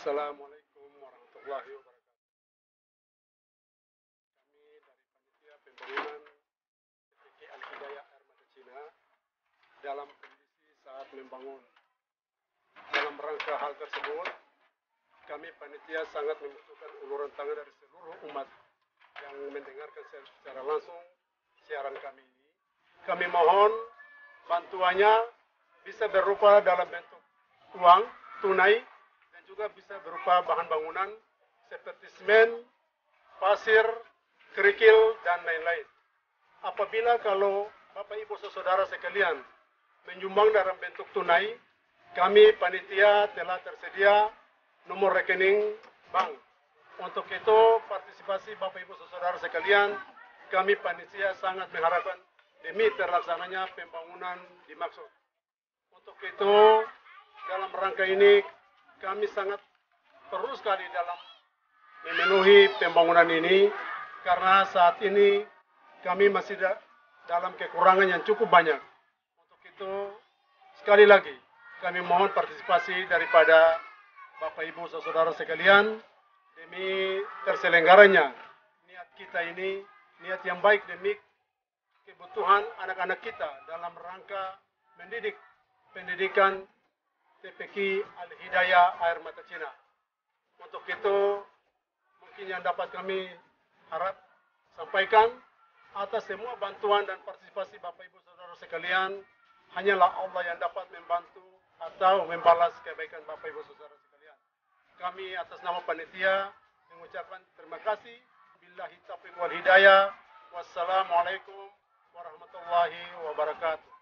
Assalamualaikum warahmatullahi wabarakatuh. Kami dari Panitia Pembangunan TPK Al-Hidayah Air Mata Cina dalam kondisi saat membangun. Dalam rangka hal tersebut, kami panitia sangat membutuhkan uluran tangan dari seluruh umat yang mendengarkan secara langsung siaran kami ini. Kami mohon bantuannya bisa berupa dalam bentuk uang, tunai, dan juga bisa berupa bahan bangunan seperti semen, pasir, kerikil, dan lain-lain. Apabila kalau Bapak Ibu Saudara sekalian menyumbang dalam bentuk tunai, kami panitia telah tersedia nomor rekening bank. Untuk itu partisipasi Bapak Ibu Saudara sekalian, kami panitia sangat mengharapkan demi terlaksananya pembangunan dimaksud. Untuk itu dalam rangka ini kami sangat perlu sekali dalam memenuhi pembangunan ini karena saat ini kami masih dalam kekurangan yang cukup banyak. Untuk itu sekali lagi kami mohon partisipasi daripada Bapak Ibu Saudara sekalian demi terselenggaranya niat kita ini, niat yang baik demi kebutuhan anak-anak kita dalam rangka mendidik pendidikan TPK Al-Hidayah Air Mata Cina. Untuk itu mungkin yang dapat kami harap sampaikan atas semua bantuan dan partisipasi Bapak Ibu Saudara sekalian, hanyalah Allah yang dapat membantu atau membalas kebaikan Bapak Ibu Saudara sekalian. Kami atas nama panitia mengucapkan terima kasih. Billahi taufiq wal hidayah. Wassalamualaikum warahmatullahi wabarakatuh.